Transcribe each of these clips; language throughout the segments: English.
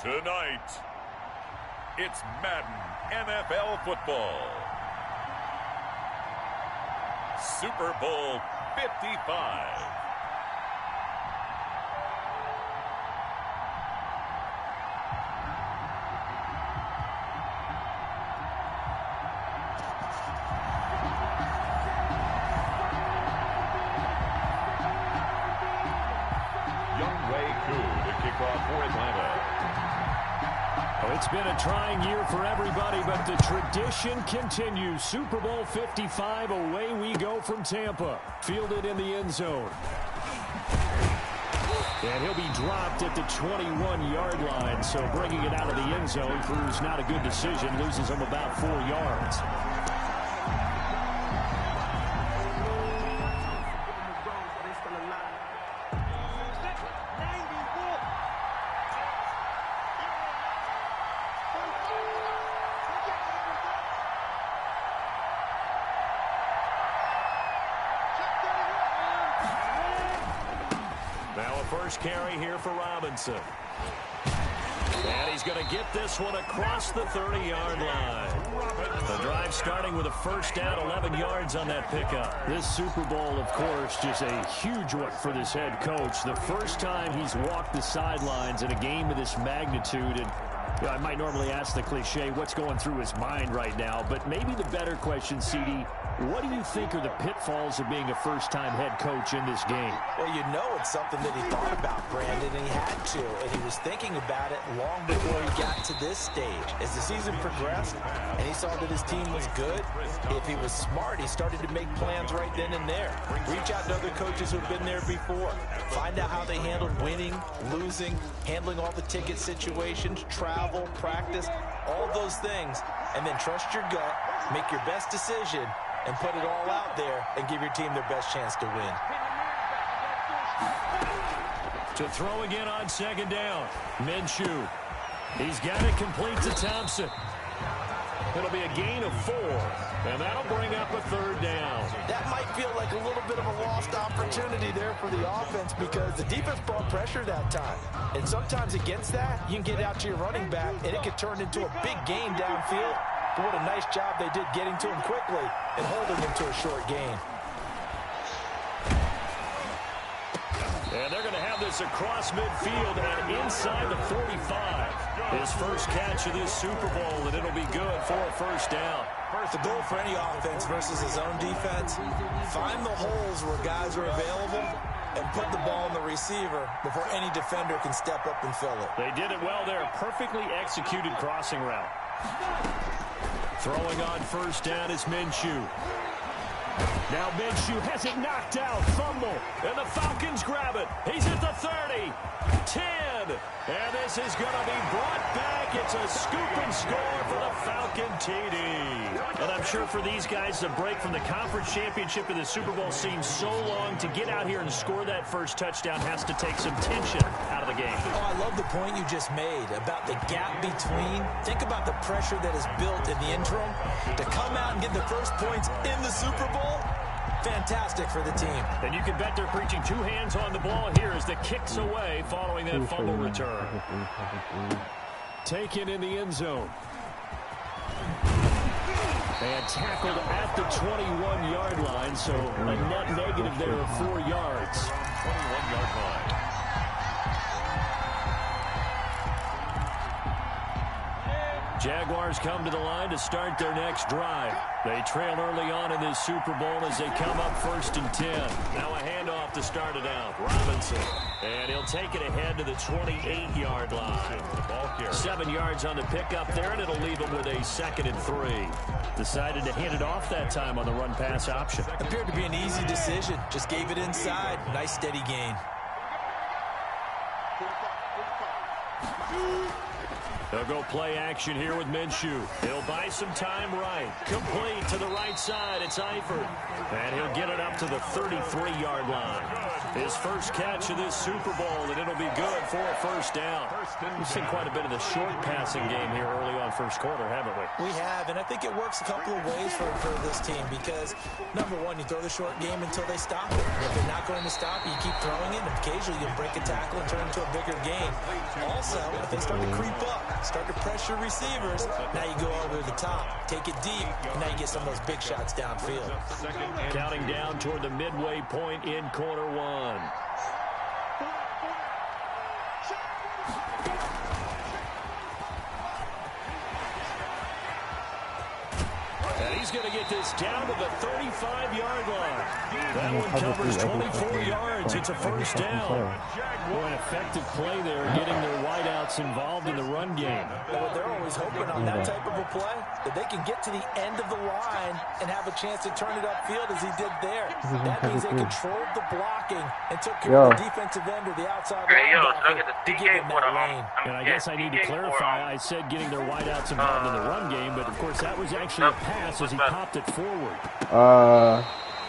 Tonight, it's Madden NFL football. Super Bowl 55. It's been a trying year for everybody, but the tradition continues. Super Bowl 55, away we go from Tampa. Fielded in the end zone. And he'll be dropped at the 21-yard line, so bringing it out of the end zone proves not a good decision. Loses him about 4 yards. Now a first carry here for Robinson. And he's going to get this one across the 30-yard line. The drive starting with a first down, 11 yards on that pickup. This Super Bowl, of course, just a huge one for this head coach. The first time he's walked the sidelines in a game of this magnitude. And I might normally ask the cliche, what's going through his mind right now? But maybe the better question, CD, what do you think are the pitfalls of being a first-time head coach in this game? Well, you know it's something that he thought about, Brandon, and he had to. And he was thinking about it long before he got to this stage. As the season progressed and he saw that his team was good, if he was smart, he started to make plans right then and there. Reach out to other coaches who've been there before. Find out how they handled winning, losing, handling all the ticket situations, travel, practice, all those things. And then trust your gut, make your best decision, and put it all out there and give your team their best chance to win. To throw again on second down. Minshew. He's got it complete to Thompson. It'll be a gain of 4, and that'll bring up a third down. That might feel like a little bit of a lost opportunity there for the offense because the defense brought pressure that time. And sometimes against that, you can get out to your running back, and it could turn into a big gain downfield. But what a nice job they did getting to him quickly and holding him to a short gain. And they're going to have this across midfield and inside the 45. His first catch of this Super Bowl, and it'll be good for a first down. The goal for any offense versus his own defense, find the holes where guys are available and put the ball on the receiver before any defender can step up and fill it. They did it well there. A perfectly executed crossing route. Throwing on first down is Minshew. Now Minshew has it knocked out. Fumble. And the Falcons grab it. He's at the 30. 10. And this is going to be brought back. It's a scoop and score for the Falcon TD. And I'm sure for these guys, the break from the conference championship to the Super Bowl seems so long. To get out here and score that first touchdown has to take some tension out of the game. Oh, I love the point you just made about the gap between. Think about the pressure that is built in the interim. To come out and get the first points in the Super Bowl, fantastic for the team. And you can bet they're preaching 2 hands on the ball here as the kick's away following that fumble return. Taken in the end zone. And tackled at the 21-yard line, so a net negative there of 4 yards. 21-yard line. Jaguars come to the line to start their next drive. They trail early on in this Super Bowl as they come up 1st and 10. Now a handoff to start it out. Robinson. And he'll take it ahead to the 28-yard line. 7 yards on the pickup there, and it'll leave him with a 2nd and 3. Decided to hand it off that time on the run-pass option. Appeared to be an easy decision. Just gave it inside. Nice steady gain. They'll go play action here with Minshew. He'll buy some time right. Complete to the right side. It's Eifert. And he'll get it up to the 33-yard line. His first catch of this Super Bowl, and it'll be good for a first down. We've seen quite a bit of the short passing game here early on first quarter, haven't we? We have, and I think it works a couple of ways for this team because, number one, you throw the short game until they stop it. If they're not going to stop it, you keep throwing it, and occasionally you'll break a tackle and turn into a bigger gain. Also, if they start to creep creep up, start to pressure receivers. Now you go over the top, take it deep, and now you get some of those big shots downfield. Counting down toward the midway point in quarter one. And he's going to get this down to the 35-yard line. That one covers 24 yards. It's a first down. Boy, an effective play there, getting their wideouts involved in the run game. Well, they're always hoping on that type of a play that they can get to the end of the line and have a chance to turn it upfield as he did there. That means they controlled the blocking and took care of the defensive end or the outside linebacker to give him that lane. And I guess I need to clarify, I said getting their wideouts involved in the run game, but of course that was actually a pass as he popped it forward.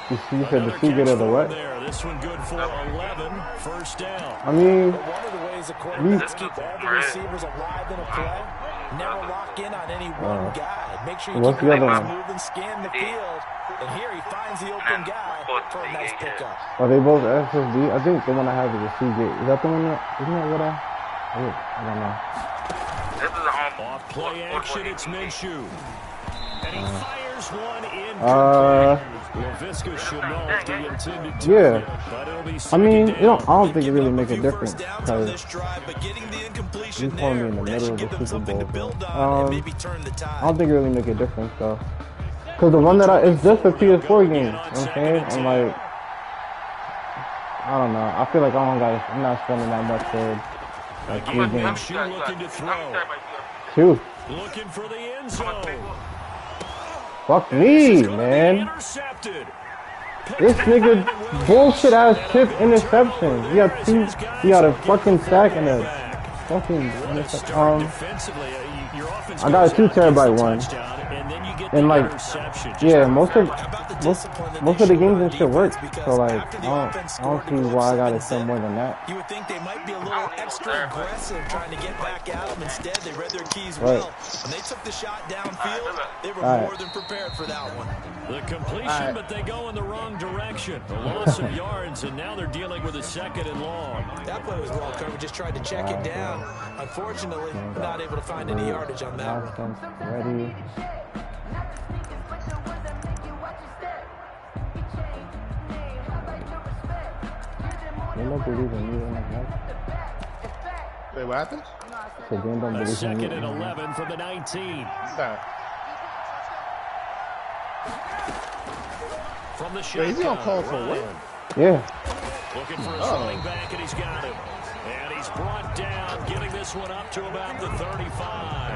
You said the secret of the what? This one good for 11, first down. I mean, one of the ways the quarterbacks keep all the receivers alive in a play, never lock in on any one guy. Make sure you keep your eyes moving, scan the field, and here he finds the open guy for a nice pickup. Are they both SSD? I think the one I have is a CJ. Is that the one that, isn't that what I don't know. This is a home. Off play action, it's Minshew. And he fires one in. Laviska should know the intended target, but it'll be I mean, I don't think it really makes a difference because you told me in the middle of the Super Bowl. I don't think it really makes a difference though, because the one that it's just a PS4 game. You know what I'm saying? I'm like, I don't know. I feel like I'm not spending that much for like 2 games. Looking to throw. 2. Looking for the end zone. Fuck me, man. This nigga bullshit ass tip interception. He got a fucking sack and a fucking interception. I got a 2 terabyte one. And like, yeah, most of the games and shit work. So like, I don't see why I gotta spend more than that. You would think they might be a little extra aggressive trying to get back at them. Instead, they read their keys well. When they took the shot downfield, they were more than prepared for that one. The completion, but they go in the wrong direction. A loss of yards, and now they're dealing with a 2nd and long. That play was well covered. Just tried to check it down. Unfortunately, not able to find any yardage on that one. Ready. They don't believe in you in the life. Wait, what happened? So they don't believe in 2nd and 11 from the 19. From the shotgun. Wait, is he on call for what? Yeah. Looking for his running back, and he's got him. And he's brought down, getting this one up to about the 35.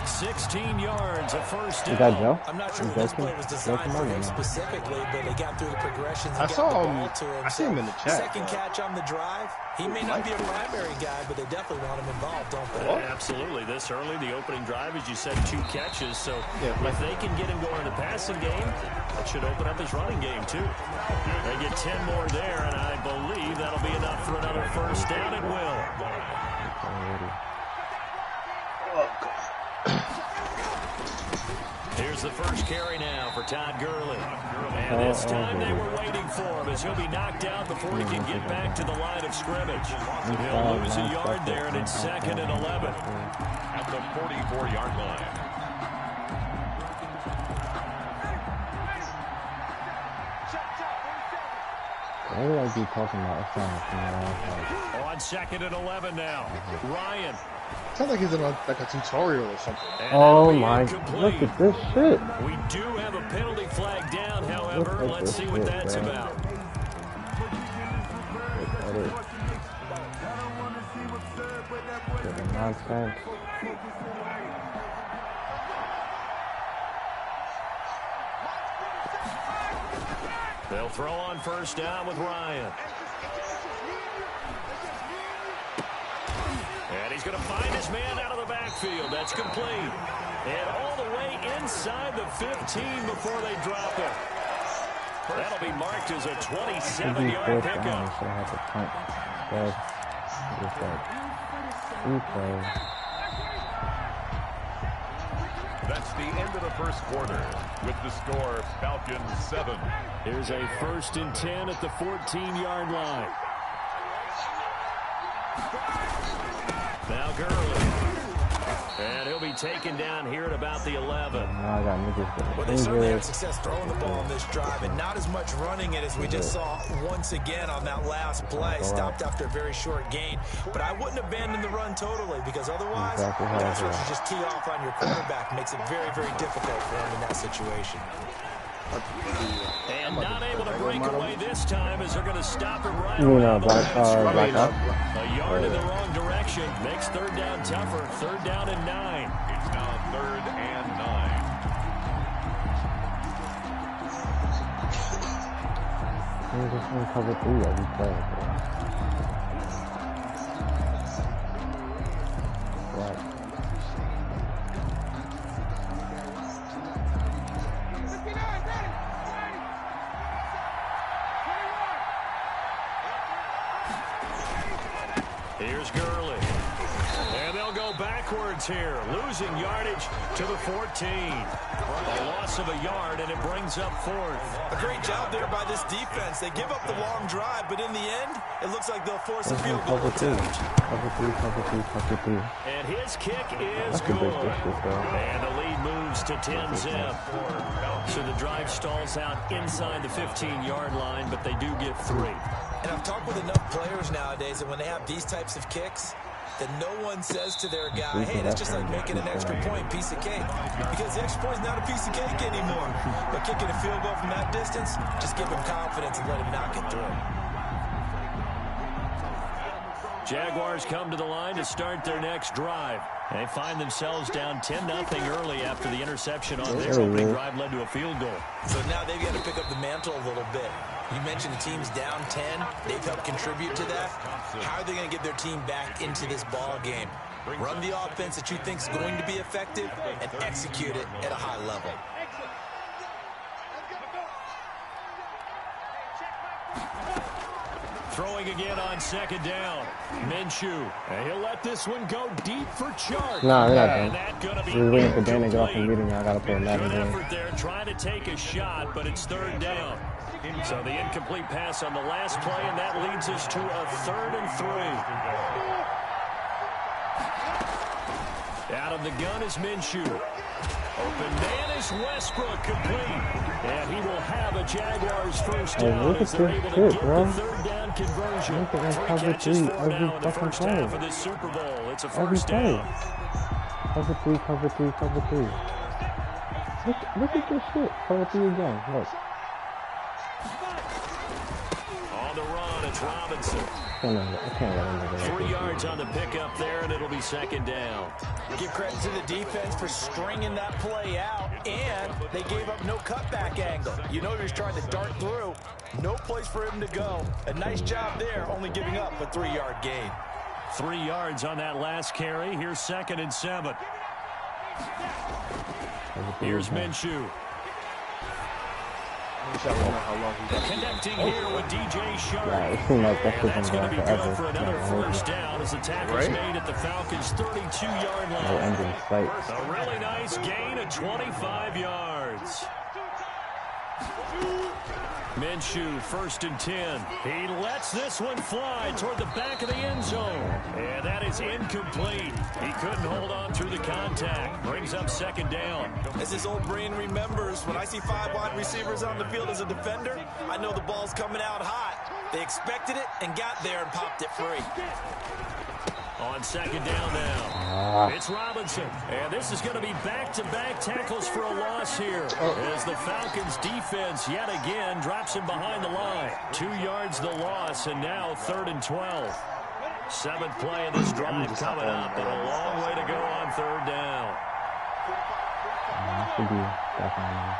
16 yards, a first down. You got Joe? I'm not sure if this play was designed for him specifically, but they got through the progressions and I saw him. To him. I see him in the chat. Second catch on the drive. He may not be a primary guy, but they definitely want him involved, don't they? Yeah, absolutely. This early, the opening drive, as you said, 2 catches. So if they can get him going in the passing game, that should open up his running game, too. They get 10 more there, and I believe that'll be enough for another first down. It will. Here's the first carry now for Todd Gurley. And this time they were waiting for him as he'll be knocked out before he can get back to the line of scrimmage. He'll lose a yard there, and it's 2nd and 11. At the 44-yard line. Why do I keep talking about On 2nd and 11 now. Ryan. Sounds like he's in like a tutorial or something. Oh my, look at this shit. We do have a penalty flag down, however. Let's see what that's about. Nonsense. They'll throw on first down with Ryan. And he's going to find his man out of the backfield. That's complete. And all the way inside the 15 before they drop it. That'll be marked as a 27-yard pickup. That's the end of the first quarter with the score Falcons 7. Here's a 1st and 10 at the 14-yard line. Now Gurley. And he'll be taken down here at about the 11. Now I got niggas Well, they certainly had success throwing the ball on this drive, and not as much running it as we just saw once again on that last play. Stopped after a very short gain. But I wouldn't abandon the run totally, because otherwise, that's what you just tee off on your quarterback. Makes it very, very difficult for him in that situation. And not able to break away this time as they're going to stop it right You around know, the back up. A yard in the wrong direction. Makes third down tougher. Third down and 9. It's now 3rd and 9. He's just going to cover 3 every play. Right. Here's Gurley. And they'll go backwards here. Losing yardage to the 14. A loss of a yard, and it brings up 4th. A great job there by this defense. They give up the long drive, but in the end, it looks like they'll force a field goal attempt. Cover 3. And his kick is good. And the lead moves to 10-zip. So the drive stalls out inside the 15-yard line, but they do get 3. And I've talked with enough players nowadays that when they have these types of kicks, that no one says to their guy, hey, that's just like making an extra point, piece of cake. Because the extra point is not a piece of cake anymore. But kicking a field goal from that distance, just give him confidence and let him knock it through. Jaguars come to the line to start their next drive. They find themselves down 10-0 early after the interception on their opening drive led to a field goal. So now they've got to pick up the mantle a little bit. You mentioned the team's down 10. They've helped contribute to that. How are they going to get their team back into this ball game? Run the offense that you think is going to be effective and execute it at a high level. Throwing again on 2nd down. Minshew. And he'll let this one go deep for Chark. Nah, they're And not that's going to be done. We're waiting for Dan to get off the meeting. I got to play a Madden Good game. effort there, trying to take a shot, but it's 3rd down. So the incomplete pass on the last play, and that leads us to a 3rd and 3. Out of the gun is Minshew. Open man is Westbrook, complete. And he will have a Jaguars first down look as at they're this able to shit, get bro. the 3rd down conversion. Look at 3 cover catches, 3 4 every now in the fucking first play. half of this Super Bowl. It's a Every first play. down. Cover 3. Look at this shit. Cover 3 again. Look. On the run, it's Robinson. I can't let him 3 yards on the pickup there, and it'll be 2nd down. Give credit to the defense for stringing that play out, and they gave up no cutback angle. You know he was trying to dart through. No place for him to go. A nice job there, only giving up a 3-yard gain. 3 yards on that last carry. Here's 2nd and 7. Here's Minshew. Connecting here with DJ Shark. Yeah, it seemed like that That's going to be forever. good for another Yeah, first down as the tackle's made at the Falcons' 32-yard line. no end in sight. A really nice gain of 25 yards. Minshew, 1st and 10. He lets this one fly toward the back of the end zone. And that is incomplete. He couldn't hold on through the contact. Brings up 2nd down. As his old brain remembers, when I see 5 wide receivers on the field as a defender, I know the ball's coming out hot. They expected it and got there and popped it free. On 2nd down now. It's Robinson. And this is going to be back-to-back tackles for a loss here. As the Falcons defense yet again drops him behind the line. 2 yards the loss, and now 3rd and 12. 7th play of this drive coming up, but a long way to go on 3rd down. That should be definitely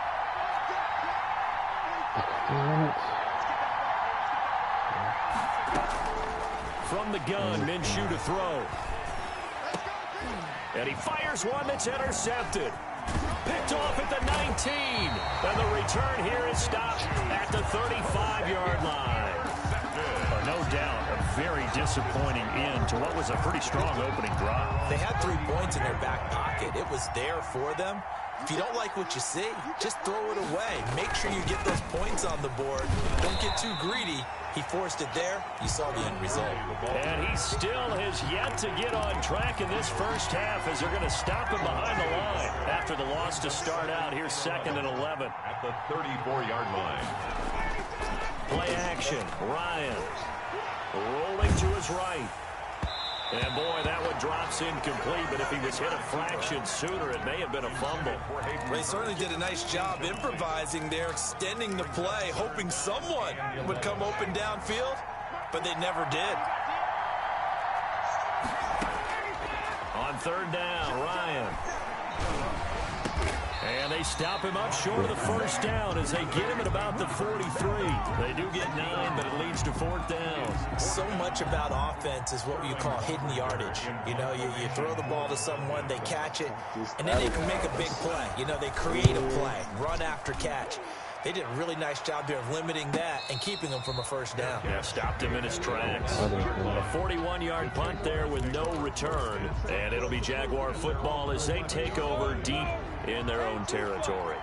16 minutes. From the gun, Minshew to throw. And he fires one that's intercepted. Picked off at the 19. And the return here is stopped at the 35-yard line. No doubt, a very disappointing end to what was a pretty strong opening drive. They had 3 points in their back pocket. It was there for them. If you don't like what you see, just throw it away. Make sure you get those points on the board. Don't get too greedy. He forced it there. You saw the end result. And he still has yet to get on track in this first half as they're going to stop him behind the line. After the loss to start out, here's 2nd and 11. At the 34-yard line. Play action. Ryan rolling to his right. And, boy, that one drops incomplete, but if he was hit a fraction sooner, it may have been a fumble. They certainly did a nice job improvising there, extending the play, hoping someone would come open downfield, but they never did. On 3rd down, Ryan. And they stop him up short of the first down as they get him at about the 43. They do get 9, but it leads to 4th down. So much about offense is what you call hidden yardage. You know, you throw the ball to someone, they catch it, and then they can make a big play. You know, they create a play, run after catch. They did a really nice job there of limiting that and keeping him from a first down. Yeah, stopped him in his tracks. A 41-yard punt there with no return. And it'll be Jaguar football as they take over deep in their own territory.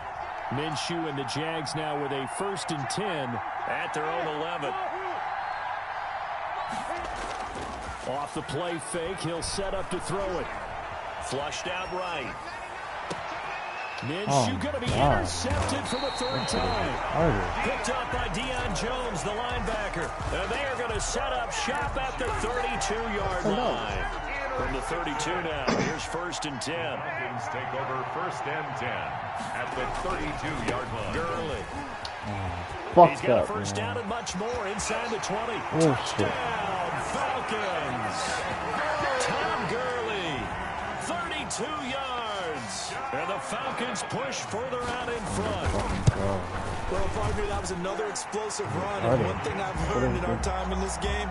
Minshew and the Jags now with a 1st and 10 at their own 11. Off the play fake, he'll set up to throw it. Flushed out right. Minshew going to be intercepted for the 3rd time. Picked up by Deion Jones, the linebacker. And they are going to set up shop at the 32-yard line. From the 32 now, here's 1st and 10. Falcons take over 1st and 10 at the 32-yard line. Gurley. He's got a first down and much more inside the 20. Touchdown, Falcons. Tom Gurley, 32 yards. And the Falcons push further out in front. Well, pardon me, that was another explosive run. And one thing I've learned in our time in this game,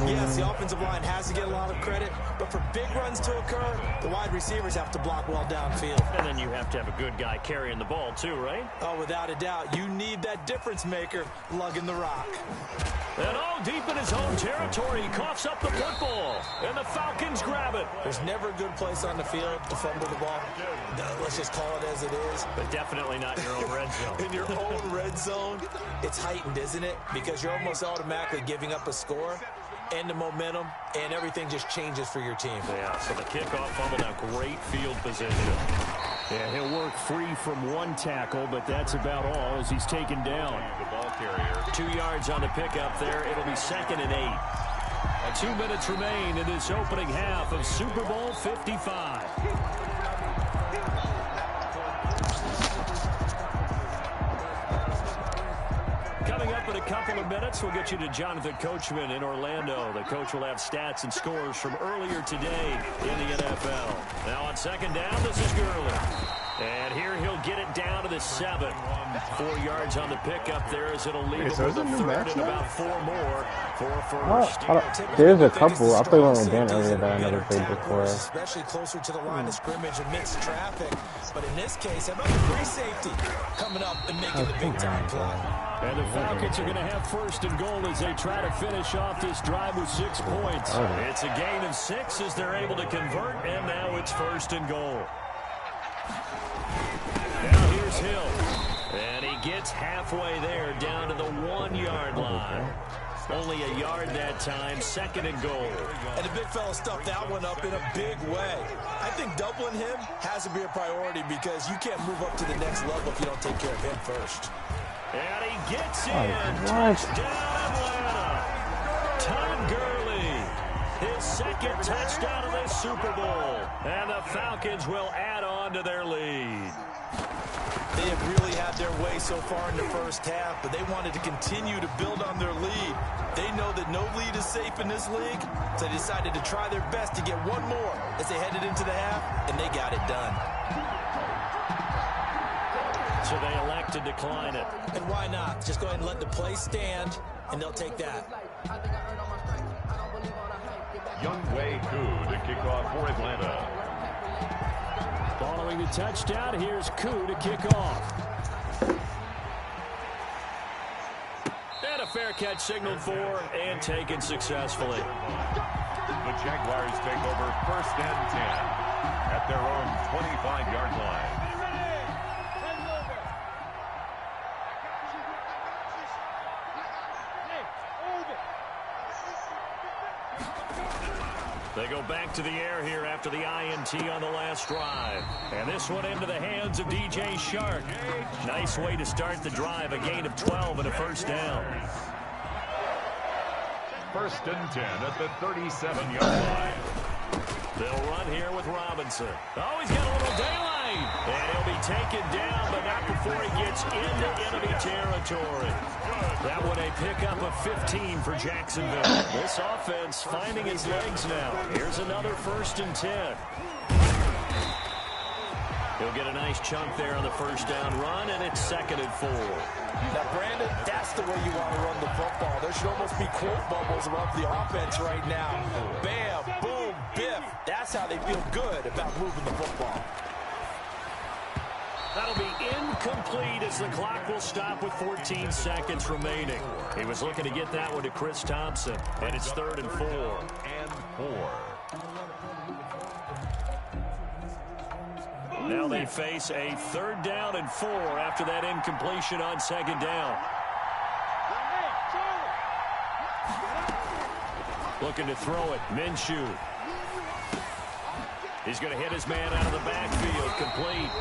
yes, the offensive line has to get a lot of credit, but for big runs to occur, the wide receivers have to block well downfield. And then you have to have a good guy carrying the ball too, right? Oh, without a doubt. You need that difference maker lugging the rock. And deep in his own territory, he coughs up the football. And the Falcons grab it. There's never a good place on the field to fumble the ball. Let's just call it as it is. But definitely not in your own red zone. In your own red zone, it's heightened, isn't it? Because you're almost automatically giving up a score and the momentum, and everything just changes for your team. Yeah, so the kickoff fumble, now great field position. Yeah, he'll work free from one tackle, but that's about all as he's taken down. The ball carrier. 2 yards on the pickup there. It'll be 2nd and 8. 2 minutes remain in this opening half of Super Bowl 55. Coming up in a couple of minutes, we'll get you to Jonathan Coachman in Orlando. The coach will have stats and scores from earlier today in the NFL. Now on 2nd down, this is Gurley. And here he'll get it down to the 7. 4 yards on the pickup there as it'll leave it with a 3rd and about 4 more for a first. There's a couple. I played one with Dan earlier that I never played before. Especially closer to the line of scrimmage amidst traffic. But in this case, how about the free safety coming up and making the big-time play? And the Falcons are going to have 1st and goal as they try to finish off this drive with 6 points. It's a gain of 6 as they're able to convert, and now it's 1st and goal. Now here's Hill. And he gets halfway there down to the 1-yard line. Only a yard that time, 2nd and goal. And the big fella stuffed that one up in a big way. I think doubling him has to be a priority because you can't move up to the next level if you don't take care of him first. And he gets in. Touchdown, Atlanta. Tom Gurley. His 2nd touchdown of the Super Bowl. And the Falcons will add on to their lead. They have really had their way so far in the first half, but they wanted to continue to build on their lead. They know that no lead is safe in this league, so they decided to try their best to get one more as they headed into the half, and they got it done. So they elect to decline it. And why not? Just go ahead and let the play stand, and they'll take that. Younghoe Koo to kick off for Atlanta. Following the touchdown, here's Koo to kick off. And a fair catch signaled for and taken successfully. The Jaguars take over 1st and 10 at their own 25-yard line. They go back to the air here after the INT on the last drive. And this one into the hands of DJ Shark. Nice way to start the drive, a gain of 12 and a first down. 1st and 10 at the 37-yard line. They'll run here with Robinson. Oh, he's got a little daylight. And he'll be taken down, but not before he gets into enemy territory. That one a pickup of 15 for Jacksonville. This offense finding its legs now. Here's another 1st and 10. He'll get a nice chunk there on the first down run, and it's 2nd and 4. Now, Brandon, that's the way you want to run the football. There should almost be quote bubbles above the offense right now. Bam, boom, biff. That's how they feel good about moving the football. That'll be incomplete as the clock will stop with 14 seconds remaining. He was looking to get that one to Chris Thompson, and it's 3rd and 4. And 4. Now they face a 3rd down and 4 after that incompletion on 2nd down. Looking to throw it, Minshew. He's going to hit his man out of the backfield, complete.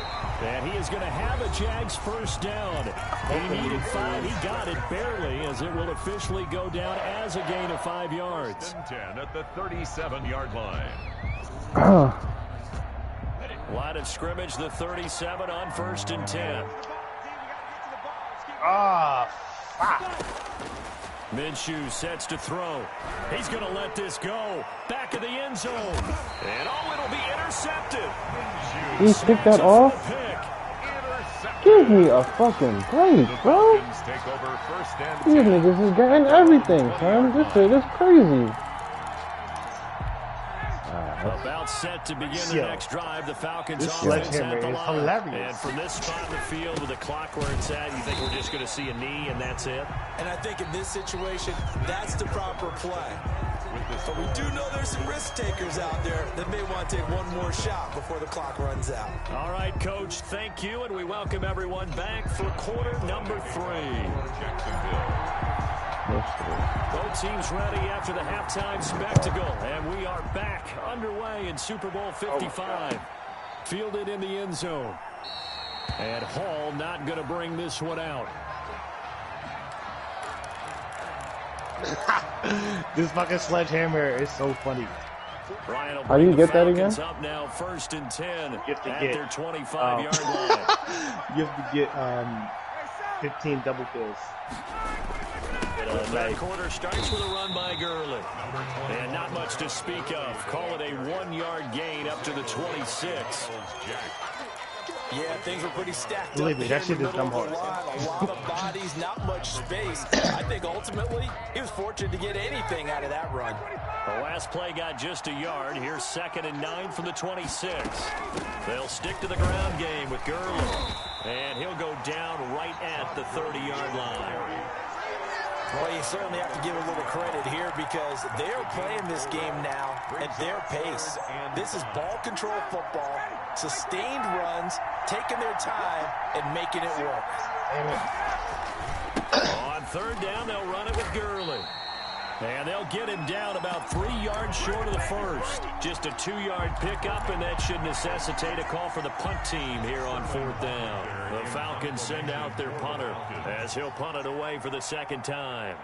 And he is going to have a Jags first down. He needed 5. He got it barely, as it will officially go down as a gain of 5 yards. 10 at the 37-yard line. Line of scrimmage, the 37 on 1st and 10. Minshew sets to throw. He's going to let this go. Back of the end zone. And it'll be intercepted. He picked that off? Give me a fucking break, bro. These niggas is getting everything, son. This shit is crazy. About set to begin the next drive. The Falcons offense at the line. Hilarious. And from this spot in the field with the clock where it's at, you think we're just going to see a knee and that's it? And I think in this situation, that's the proper play. But we do know there's some risk takers out there that may want to take one more shot before the clock runs out. All right, Coach, thank you, and we welcome everyone back for quarter number 3. Both teams ready after the halftime spectacle, and we are back underway in Super Bowl 55. Fielded in the end zone. And Hall not going to bring this one out. This fucking sledgehammer is so funny. How do you get that again? Up now, 1st and 10 You have to at get, their 25-yard line. You have to get 15 double kills. The third quarter starts with a run by Gurley. And not much to speak of. Call it a 1-yard gain up to the 26. Yeah, things were pretty stacked Believe up me, there that in shit the is middle dumb of the hard. line. A lot of bodies, not much space. I think ultimately he was fortunate to get anything out of that run. The last play got just a yard. Here's 2nd and 9 from the 26. They'll stick to the ground game with Gurley. And he'll go down right at the 30-yard line. Well, you certainly have to give a little credit here because they're playing this game now at their pace. This is ball control football, sustained runs, taking their time, and making it work. On 3rd down, they'll run it with Gurley. And they'll get him down about 3 yards short of the first. Just a 2-yard pickup, and that should necessitate a call for the punt team here on 4th down. The Falcons send out their punter as he'll punt it away for the 2nd time.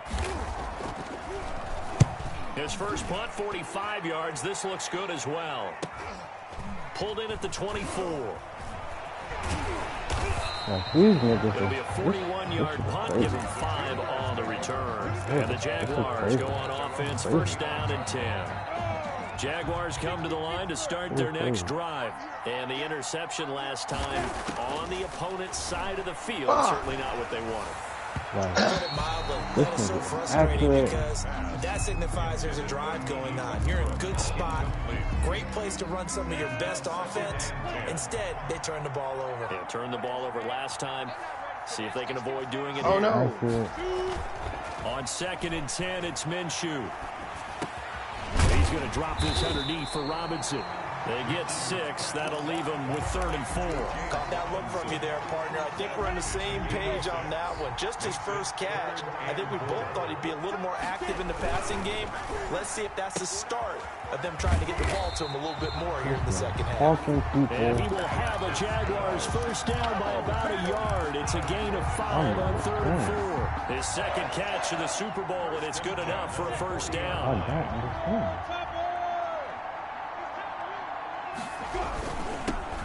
His first punt, 45 yards. This looks good as well. Pulled in at the 24. It'll be a 41-yard punt, give him 5 on the return. And the Jaguars go on offense, 1st down and 10. Jaguars come to the line to start their next drive. And the interception last time on the opponent's side of the field, certainly not what they wanted. Put it mildly, that is so frustrating because that signifies there's a drive going on. You're in a good spot, great place to run some of your best offense. Instead, they turn the ball over. Yeah, turned the ball over last time. See if they can avoid doing it Oh, here. no. On 2nd and 10, it's Minshew. He's going to drop this underneath for Robinson. They get 6. That'll leave them with 3rd and 4. Caught that look from you there, partner. I think we're on the same page on that one. Just his first catch. I think we both thought he'd be a little more active in the passing game. Let's see if that's the start of them trying to get the ball to him a little bit more here in the second half. And he will have a Jaguars first down by about a yard. It's a gain of 5 on 3rd and 4. His second catch in the Super Bowl, and it's good enough for a first down.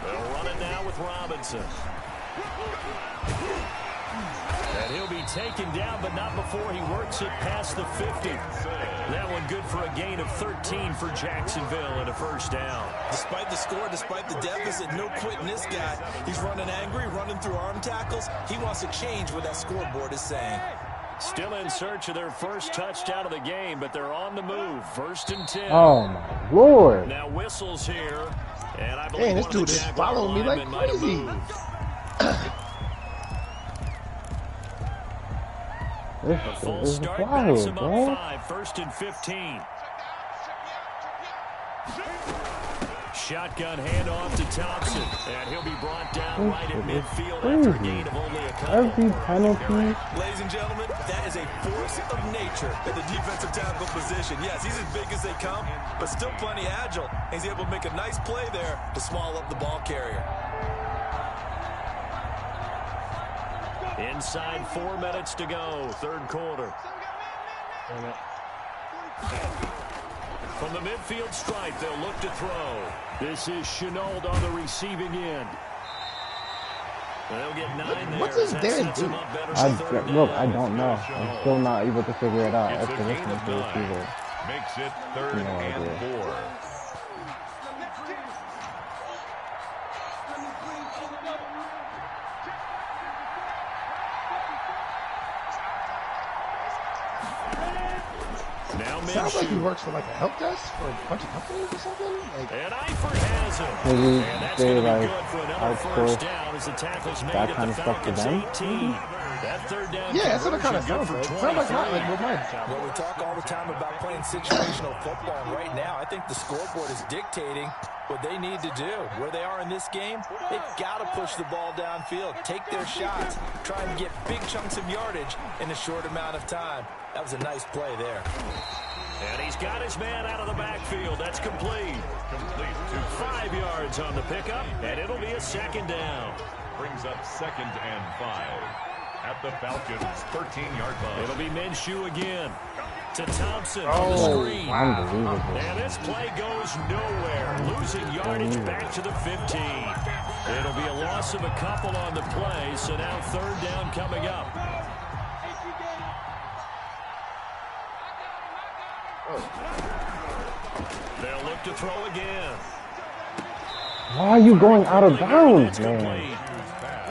They'll run it now with Robinson. And he'll be taken down, but not before he works it past the 50. That one good for a gain of 13 for Jacksonville and a first down. Despite the score, despite the deficit, no quitting this guy. He's running angry, running through arm tackles. He wants to change what that scoreboard is saying. Still in search of their first touchdown of the game, but they're on the move. 1st and 10. Oh, my Lord. Now whistles here. And I believe Hey, this dude is following me like crazy. This A shit full is start backs him wild, up bro. 5. 1st and 15. Shotgun handoff to Thompson. And he'll be brought down right at midfield after a gain of only a couple. Every penalty. Ladies and gentlemen, that is a force of nature at the defensive tackle position. Yes, he's as big as they come, but still plenty agile. He's able to make a nice play there to small up the ball carrier. Inside 4 minutes to go. 3rd quarter. From the midfield stripe, they'll look to throw. This is Chenault on the receiving end. They'll get 9 there. What's his That dad sets do? him up better for 3rd Look, down. I don't know. I'm still not able to figure it out It's after a gain listening of to the 9. receiver. Makes it 3rd No and idea. 4. Now Sounds like he Minshew. works for like a help desk for a bunch of companies or something. Like, And Eifert has him. Maybe And that's they going to be like good for another outsource first down as the tackle's made that at kind the of stuff to Falcons' them. 18. That 3rd down yeah, that's what it kind of conversion sounds good like. for It sounds like not 23. like what mine. Well, we talk all the time about playing situational football, and right now I think the scoreboard is dictating what they need to do. Where they are in this game, they've got to push the ball downfield, take their shots, try and get big chunks of yardage in a short amount of time. That was a nice play there. And he's got his man out of the backfield. That's complete. 5 yards on the pickup, and it'll be a 2nd down. Brings up 2nd and 5 at the Falcons' 13-yard line. It'll be Minshew again to Thompson on Oh, the screen. Unbelievable. And this play goes nowhere, losing yardage back to the 15. It'll be a loss of a couple on the play, so now 3rd down coming up. They'll look to throw again. Why are you going out of bounds, It's man? complete.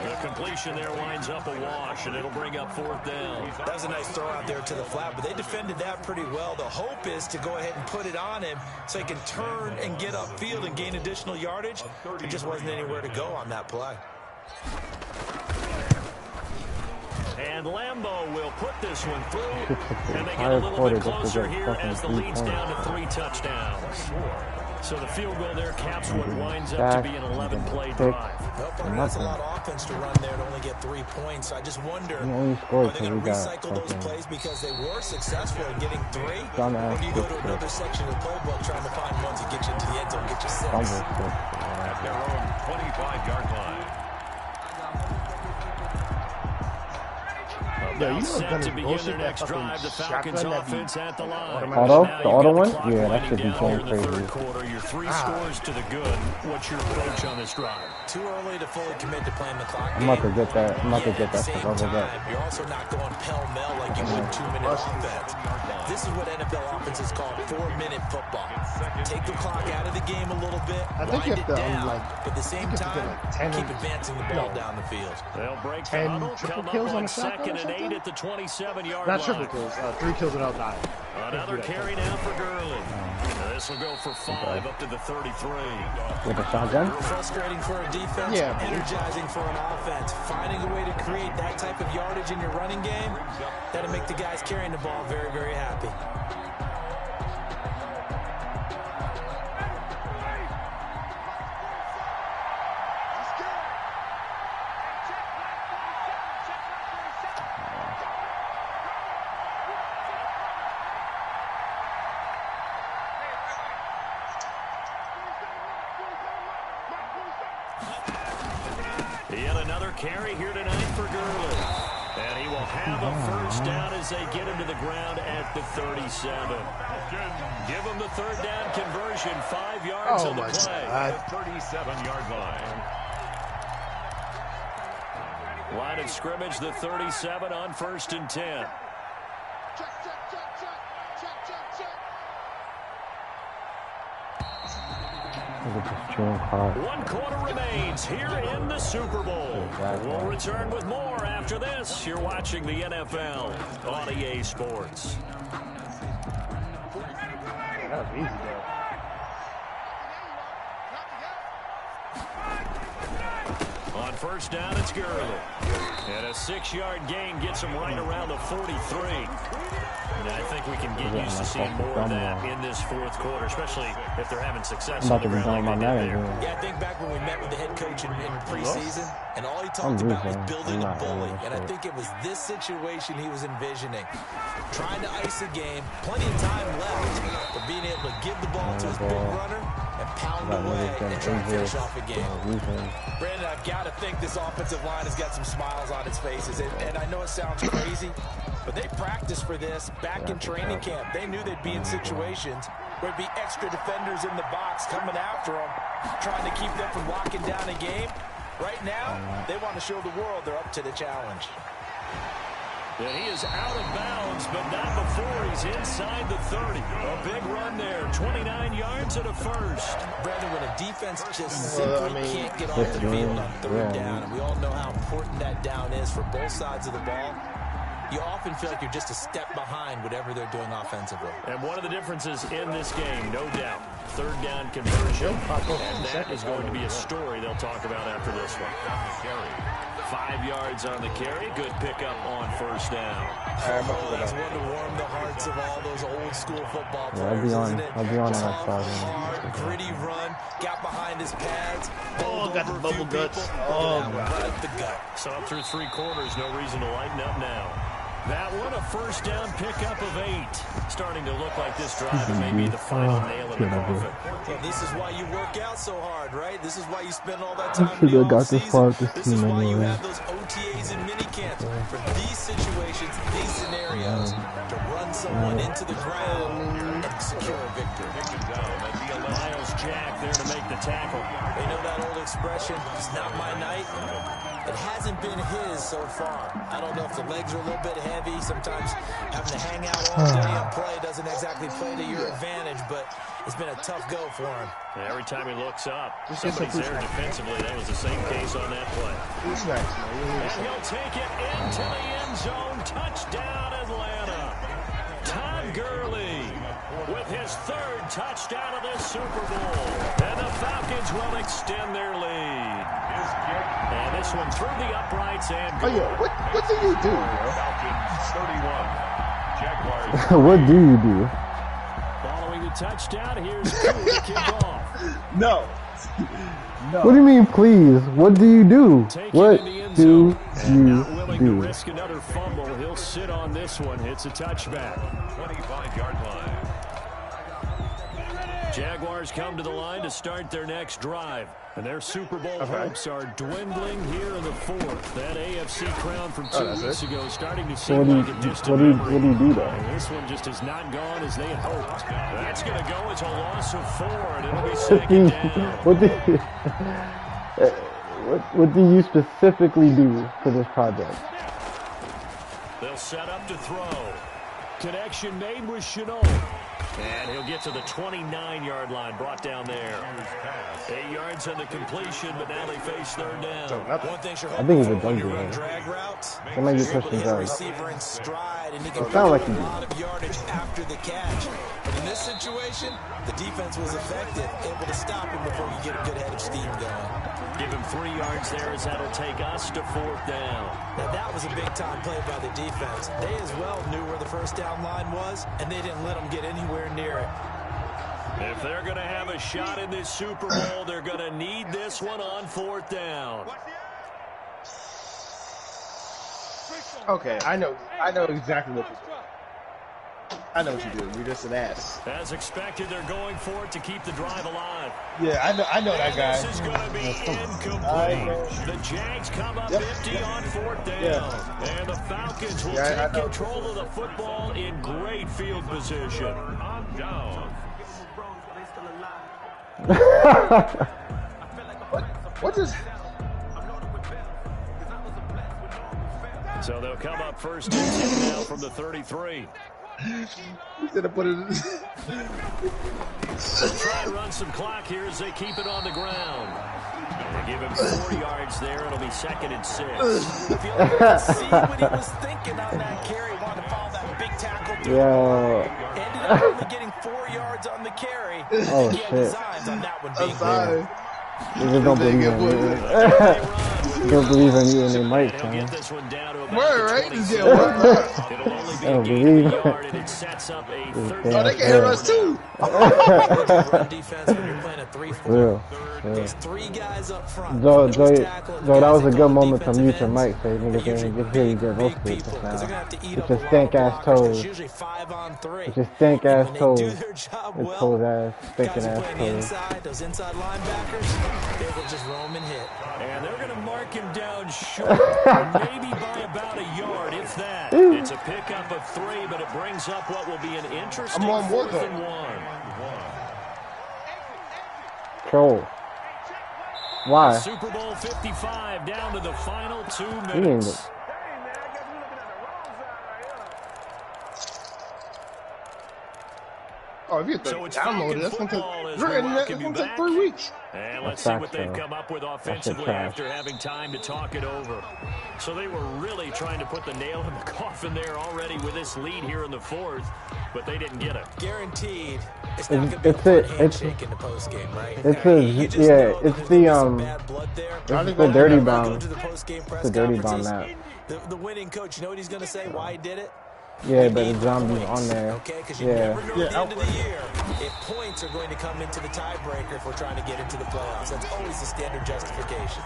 The completion there winds up a wash, and it'll bring up 4th down. That was a nice throw out there to the flat, but they defended that pretty well. The hope is to go ahead and put it on him so he can turn and get upfield and gain additional yardage. There just wasn't anywhere to go on that play. And Lambeau will put this one through. And they get Entire a little quarter bit just to closer get here fucking as the 3 lead's down to points. 3 touchdowns. So the field goal there caps what winds up to be an 11-play drive. Well, partner, that's a lot of offense to run there to only get 3 points. I just wonder, We only are scored they till going we to got recycle those fucking plays because they were successful in getting 3? dumbass Or do you go to six. another section of the playbook trying to find ones that get you into the end zone, get you 6? Fumble six. At their own 25-yard line. Yeah, you know Set gonna to begin bullshit their that next fucking drive. The Falcons shotgun that offense at the line. Auto? Now The you've auto got one? clock Yeah, that winding should be down here going in the crazy. 3rd quarter. Your 3 scores to the good. What's your approach on this drive? Too early to fully commit to playing the clock I'm about to game. get that. I'm about to Yet get at the that same to level time, up. you're also not going pell-mell like you would 2-minute offense. This is what NFL offenses call 4-minute football. Take the clock out of the game a little bit, I think wind you it have to, down, like, but at the same you have to get, time, like, 10 keep advancing the ball down the field. They'll break the 10 huddle, triple come kills up on on a shotgun 2nd or and 8 something? at the 27-yard Not line. triple kills, 3 kills without dying. Another carry now for Gurley. This will go for 5 up to the 33. With a shotgun? Frustrating for a defense, energizing for an offense. Finding a way to create that type of yardage in your running game, that'll make the guys carrying the ball very, very happy. Yet another carry here tonight for Gurley. And he will have a first down as they get him to the ground at the 37. Give him the third down conversion. 5 yards on the play. 37-yard line. Line of scrimmage, the 37 on 1st and 10. One quarter remains here in the Super Bowl. We'll return with more after this. You're watching the NFL on EA Sports. That was easy, though. On first down, it's Gurley. And a 6-yard gain gets him right around the 43. And I think we can get used to seeing more of that in this fourth quarter, especially if they're having success on the ground like they did there. Yeah, I think back when we met with the head coach in preseason, and all he talked about was building a bully. And I think it was this situation he was envisioning. Trying to ice a game, plenty of time left, but being able to give the ball to his big runner and pound away and try to finish off a game. Brandon, I've got to think this offensive line has got some smiles on its faces. And I know it sounds crazy, but they practiced for this back in training camp. They knew they'd be in situations where there'd be extra defenders in the box coming after them, trying to keep them from locking down a game. Right now, they want to show the world they're up to the challenge. And he is out of bounds, but not before he's inside the 30. A big run there, 29 yards and a first. Brandon, when a defense just simply can't get off the field on third down, and we all know how important that down is for both sides of the ball, you often feel like you're just a step behind whatever they're doing offensively. And one of the differences in this game, no doubt, third down conversion. And that is going to be a story they'll talk about after this one. 5 yards on the carry. Good pickup on first down. Oh, that's one to warm the hearts of all those old school football players, isn't it? I'll be on that Tough, hard, gritty run. Got behind his pads. Oh, got the bubble guts. Oh, God. Right up the gut. So up through 3 quarters, no reason to lighten up now. That one, a first down pickup of 8. Starting to look like this drive may be the final nail in the coffin. Well, this is why you work out so hard, right? This is why you spend all that time in the offseason. This is why you have those OTAs and mini camps. For these situations, these scenarios, to run someone into the ground and secure a victory. Miles Jack there to make the tackle. They know that old expression, it's not my night. It hasn't been his so far. I don't know if the legs are a little bit heavy. Sometimes having to hang out all day and play doesn't exactly play to your advantage, but it's been a tough go for him. And every time he looks up, somebody's there defensively. That was the same case on that play. And he'll take it into the end zone. Touchdown, Atlanta. Todd Gurley with his 3rd touchdown of this Super Bowl. And the Falcons will extend their lead. And this one through the uprights and goal. Oh, yeah. What do you do, bro? Falcons 31. Jaguars. What do you do? Following the touchdown, here's Koo to kick off. No. What do you mean, please? What do you do? What do you not willing to do? risk another fumble. He'll sit on this one. Hits a touchback. 25-yard line. Jaguars come to the line to start their next drive. And their Super Bowl hopes are dwindling here in the 4th. That AFC crown from 2 weeks ago starting to seem like a distant memory. What do you do, though? And this one just has not gone as they had hoped. That's going to go as a loss of 4, and it'll be second down. What do you specifically do for this project? They'll set up to throw. Connection made with Chenault. And he'll get to the 29-yard line, brought down there. 8 yards on the completion, but now they face third down. One thing I think he's a dunk run drag routes, they might be you're able to pushing hit a guard. receiver in stride inside, and he can It sounded like pick he up a lot of yardage after the catch. But in this situation, the defense was effective, able to stop him before he get a good head of steam going. Give him 3 yards there as that'll take us to 4th down. Now, that was a big-time play by the defense. They as well knew where the first down line was, and they didn't let them get anywhere near it. If they're going to have a shot in this Super Bowl, they're going to need this one on 4th down. Okay, I know exactly what you do. I know what you do. You're just an ass. As expected, they're going for it to keep the drive alive. Yeah, I know that guy. This is going to be incomplete. The Jags come up empty on 4th down. Yeah. And the Falcons will take control of the football in great field position. On down. What is... So they'll come up 1st and 10 now from the 33. He should have put it in. They'll try to run some clock here as they keep it on the ground. They give him 4 yards there. It'll be 2nd and 6. I feel like I can see what he was thinking on that carry. Wanted to follow that big tackle. Ended up only getting 4 yards on the carry. Oh, he had shit. designs on that one being sorry. They just don't believe in me. Don't believe in you and they might, man. Word, right? Yeah, word. I don't believe it. Oh, they can hear us too. Real. There's 3 guys up front. Though that was a good moment to mute your mic so niggas didn't hear you get roasted just now. It's just stink ass toes. It's just stink ass toes. It's toes ass, stinking ass toes. Those inside linebackers, they will just roam and hit. And they're going to mark him down short, maybe by about a yard, if that. It's a pickup of 3, but it brings up what will be an interesting 4th and 1. Troll. Why? Super Bowl 55 down to the final 2 minutes. Oh, if you download it, that's going to take 3 weeks. And let's see what they've come up with offensively after having time to talk it over. So they were really trying to put the nail in the coffin there already with this lead here in the 4th, but they didn't get it. Guaranteed. It's not going to be a fun handshake in the postgame, right? It's the dirty bomb. It's the dirty bomb map. The winning coach, you know what he's going to say, why he did it? Yeah, but the zombies on there. Okay, because you never know at the end of the year if points are going to come into the tiebreaker if we're trying to get into the playoffs. That's always the standard justification.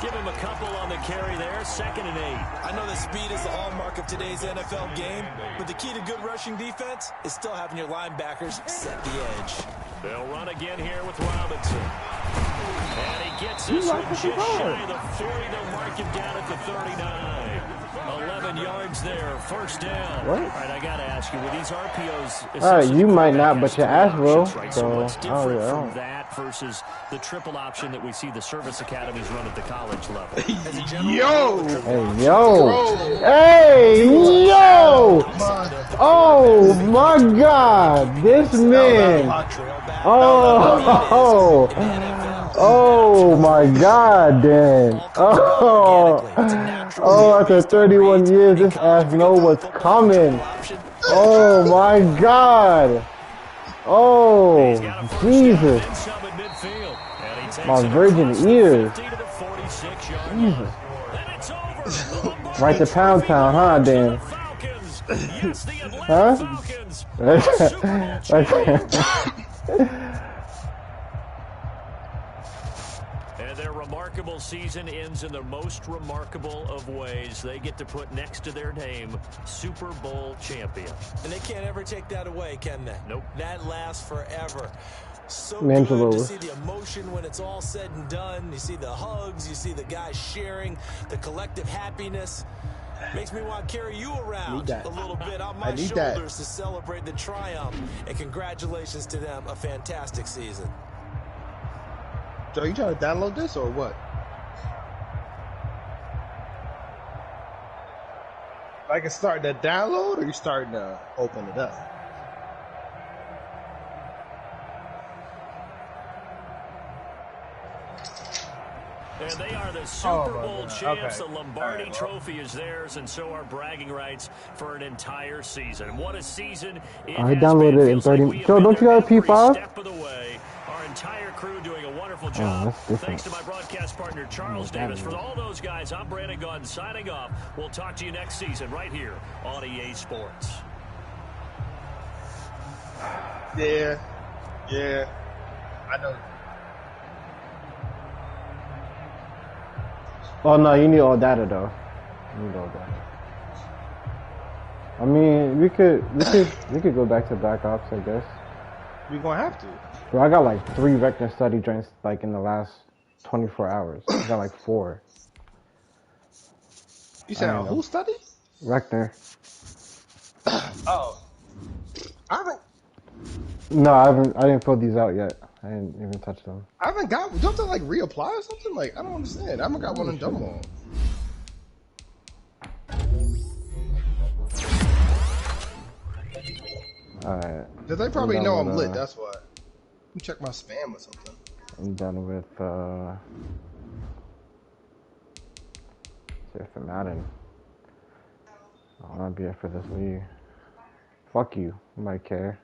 Give him a couple on the carry there, 2nd and 8. I know that speed is the hallmark of today's NFL game, but the key to good rushing defense is still having your linebackers set the edge. They'll run again here with Robinson. And he gets this one just shy of the 40. They'll mark him down at the 39. 11 yards there, 1st down. What? All right, I got to ask you, with these RPOs... you might not, but your ass will. Right? So, what's different from yeah. that versus the triple option that we see the service academies run at the college level? Yo! Hey, yo! Hey, yo! Oh, my God! This man! Oh, my God, Dan! Oh, after 31 years, this ass know what's coming. Oh, my God! Oh, Jesus! My virgin ears. Jesus. Right to Pound Town, huh, Dan? And their remarkable season ends in the most remarkable of ways. They get to put next to their name, Super Bowl champion. And they can't ever take that away, can they? Nope. That lasts forever. So Mental. good to see the emotion when it's all said and done. You see the hugs, you see the guys sharing, the collective happiness. Makes me want to carry you around a little bit on my shoulders to celebrate the triumph. And congratulations to them, a fantastic season. So you trying to download this or what? Like it's starting to download or you starting to open it up? And they are the Super Bowl God. champs. Okay. The Lombardi Trophy is theirs, and so are bragging rights for an entire season. What a season it I has downloaded been. it in Feels like 30. we have Joe, been don't you there got a every P5? step of the way. Our entire crew doing a wonderful job. That's different. Thanks to my broadcast partner, Charles Davis. For all those guys, I'm Brandon Gaudin signing off. We'll talk to you next season right here on EA Sports. Yeah. I know. Oh no, you need all data though. You need all data. I mean, we could go back to Black Ops, I guess. We're gonna have to. Bro, I got like 3 Vector study joints like in the last 24 hours. I got like 4. You said who study? Vector. Oh. I haven't. No, I didn't fill these out yet. I didn't even touch them. I haven't got. Do you have to like reapply or something? Like I don't understand. I haven't got one and done one. Alright. Cause they probably know I'm lit. That's why. Let me check my spam or something. I'm done with for Madden. I wanna be here for this league. Fuck you. You might care.